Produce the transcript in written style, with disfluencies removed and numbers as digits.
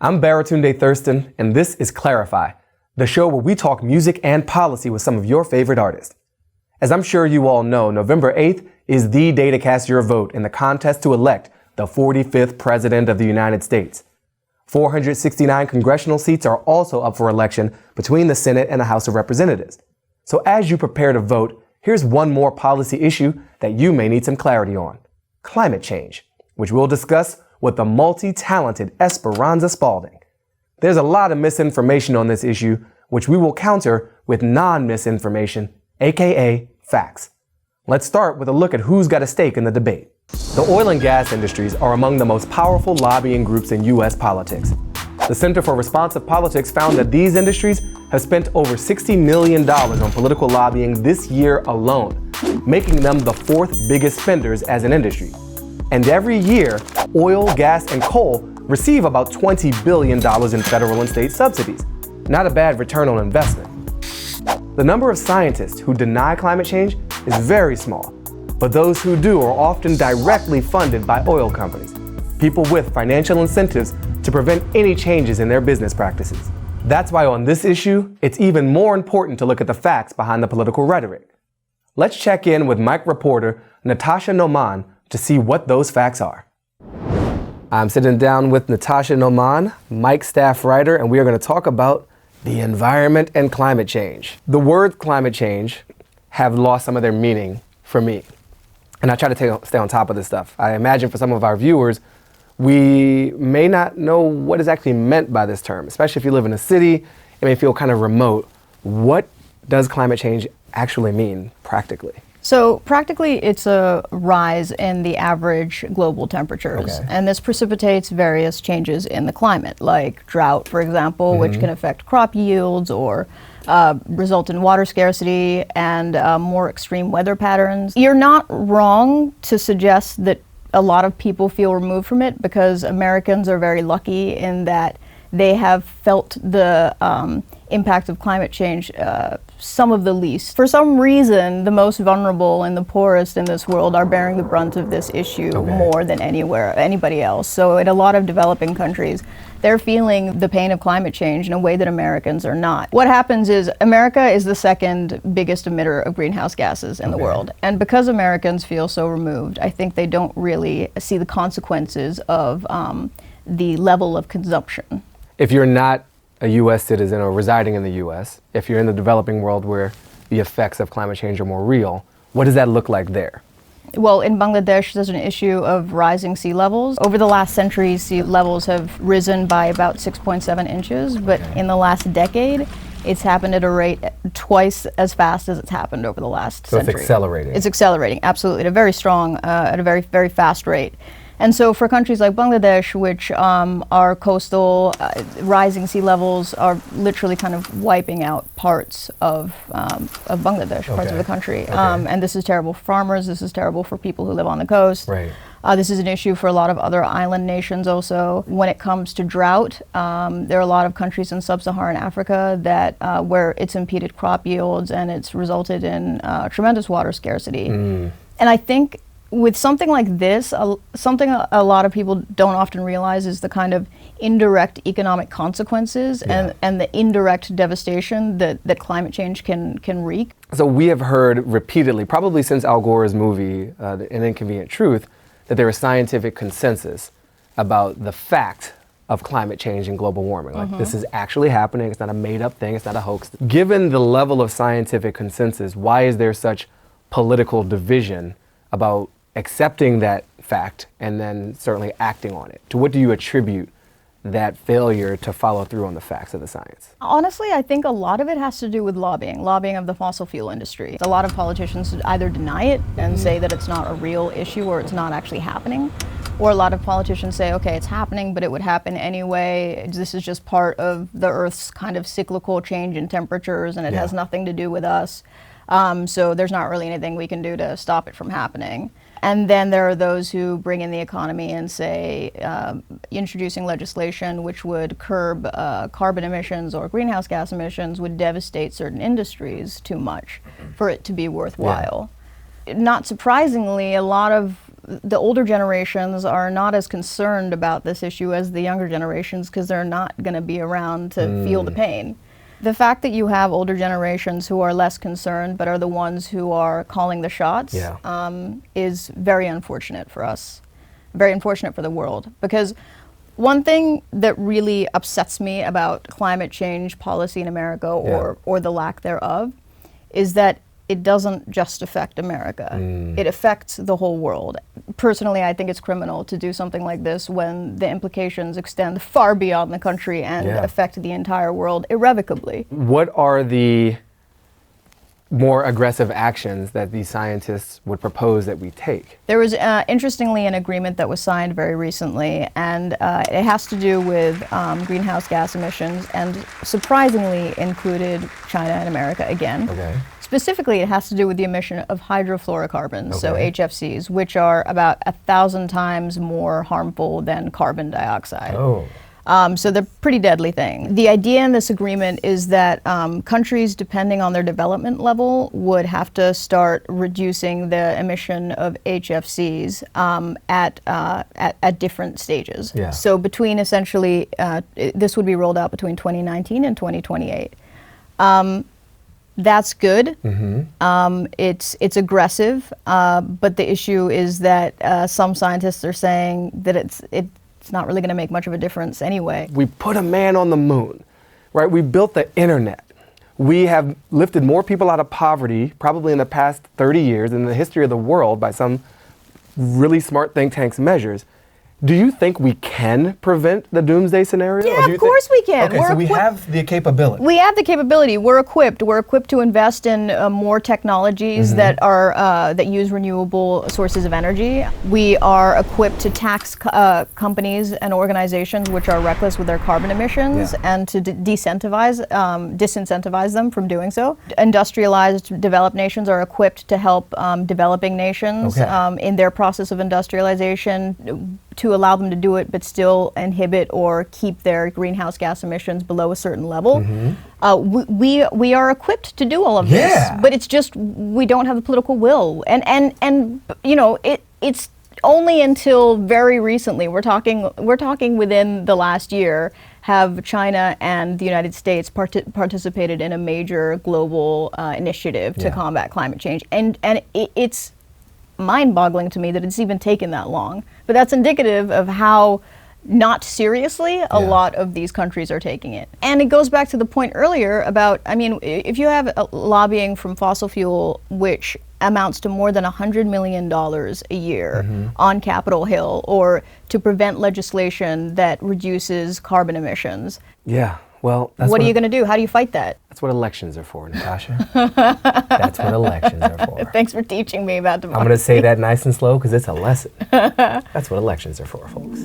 I'm Baratunde Thurston, and this is Clarify, the show where we talk music and policy with some of your favorite artists. As I'm sure you all know, November 8th is the day to cast your vote in the contest to elect the 45th President of the United States. 469 congressional seats are also up for election between the Senate and the House of Representatives. So as you prepare to vote, here's one more policy issue that you may need some clarity on: climate change, which we'll discuss with the multi-talented Esperanza Spalding. There's a lot of misinformation on this issue, which we will counter with non-misinformation, aka facts. Let's start with a look at who's got a stake in the debate. The oil and gas industries are among the most powerful lobbying groups in U.S. politics. The Center for Responsive Politics found that these industries have spent over $60 million on political lobbying this year alone, making them the fourth biggest spenders as an industry. And every year, oil, gas, and coal receive about $20 billion in federal and state subsidies. Not a bad return on investment. The number of scientists who deny climate change is very small, but those who do are often directly funded by oil companies, people with financial incentives to prevent any changes in their business practices. That's why on this issue, it's even more important to look at the facts behind the political rhetoric. Let's check in with Mike reporter Natasha Noman to see what those facts are. I'm sitting down with Natasha Noman, Mike staff writer, and we are going to talk about the environment and climate change. The words climate change have lost some of their meaning for me, and I try to stay on top of this stuff. I imagine for some of our viewers, we may not know what is actually meant by this term, especially if you live in a city, it may feel kind of remote. What does climate change actually mean practically? So practically, it's a rise in the average global temperatures, and this precipitates various changes in the climate, like drought, for example, which can affect crop yields or result in water scarcity and more extreme weather patterns. You're not wrong to suggest that a lot of people feel removed from it, because Americans are very lucky in that they have felt the impact of climate change some of the least. For some reason, the most vulnerable and the poorest in this world are bearing the brunt of this issue more than anybody else. So in a lot of developing countries, they're feeling the pain of climate change in a way that Americans are not. What happens is America is the second biggest emitter of greenhouse gases in the world. And because Americans feel so removed, I think they don't really see the consequences of the level of consumption. If you're not a U.S. citizen or residing in the U.S., if you're in the developing world where the effects of climate change are more real, what does that look like there? Well, in Bangladesh, there's an issue of rising sea levels. Over the last century, sea levels have risen by about 6.7 inches, but in the last decade, it's happened at a rate twice as fast as it's happened over the last century. So it's accelerating. It's accelerating, absolutely, at a very strong, at a very, very fast rate. And so for countries like Bangladesh, which are coastal, rising sea levels are literally kind of wiping out parts of Bangladesh, parts of the country. And this is terrible for farmers, this is terrible for people who live on the coast. Right. This is an issue for a lot of other island nations also. When it comes to drought, there are a lot of countries in sub-Saharan Africa that where it's impeded crop yields and it's resulted in tremendous water scarcity. And I think with something like this, something a lot of people don't often realize is the kind of indirect economic consequences and the indirect devastation that climate change can wreak. So we have heard repeatedly, probably since Al Gore's movie, An Inconvenient Truth, that there is scientific consensus about the fact of climate change and global warming. Like this is actually happening, it's not a made up thing, it's not a hoax. Given the level of scientific consensus, why is there such political division about accepting that fact and then certainly acting on it? To what do you attribute that failure to follow through on the facts of the science? Honestly, I think a lot of it has to do with lobbying of the fossil fuel industry. A lot of politicians either deny it and say that it's not a real issue or it's not actually happening, or a lot of politicians say, okay, it's happening, but it would happen anyway. This is just part of the Earth's kind of cyclical change in temperatures and it has nothing to do with us. So there's not really anything we can do to stop it from happening. And then there are those who bring in the economy and say introducing legislation which would curb carbon emissions or greenhouse gas emissions would devastate certain industries too much for it to be worthwhile. Not surprisingly, a lot of the older generations are not as concerned about this issue as the younger generations because they're not going to be around to feel the pain. The fact that you have older generations who are less concerned but are the ones who are calling the shots is very unfortunate for us, very unfortunate for the world. Because one thing that really upsets me about climate change policy in America or the lack thereof is that it doesn't just affect America. It affects the whole world. Personally, I think it's criminal to do something like this when the implications extend far beyond the country and affect the entire world irrevocably. What are the more aggressive actions that these scientists would propose that we take? There was, interestingly, an agreement that was signed very recently, and it has to do with greenhouse gas emissions, and surprisingly included China and America again. Okay. Specifically, it has to do with the emission of hydrofluorocarbons, so HFCs, which are about 1,000 times more harmful than carbon dioxide. So they're pretty deadly things. The idea in this agreement is that countries, depending on their development level, would have to start reducing the emission of HFCs at different stages. So between essentially, this would be rolled out between 2019 and 2028. That's good. It's aggressive, but the issue is that some scientists are saying that it's not really going to make much of a difference anyway. We put a man on the moon, right? We built the internet. We have lifted more people out of poverty probably in the past 30 years in the history of the world by some really smart think tanks measures. Do you think we can prevent the doomsday scenario? Yeah, of course we can. Okay, so we have the capability. We have the capability. We're equipped. We're equipped to invest in more technologies that are that use renewable sources of energy. We are equipped to tax companies and organizations which are reckless with their carbon emissions and to disincentivize them from doing so. Industrialized developed nations are equipped to help developing nations in their process of industrialization, to allow them to do it but still inhibit or keep their greenhouse gas emissions below a certain level. We are equipped to do all of this, but it's just we don't have the political will. And you know, it's only until very recently, we're talking within the last year, have China and the United States participated in a major global initiative to combat climate change. And it's mind-boggling to me that it's even taken that long. But that's indicative of how not seriously a lot of these countries are taking it. And it goes back to the point earlier about, I mean, if you have lobbying from fossil fuel, which amounts to more than $100 million a year on Capitol Hill, or to prevent legislation that reduces carbon emissions. Well, what are you going to do? How do you fight that? That's what elections are for, Natasha. That's what elections are for. Thanks for teaching me about democracy. I'm going to say that nice and slow because it's a lesson. That's what elections are for, folks.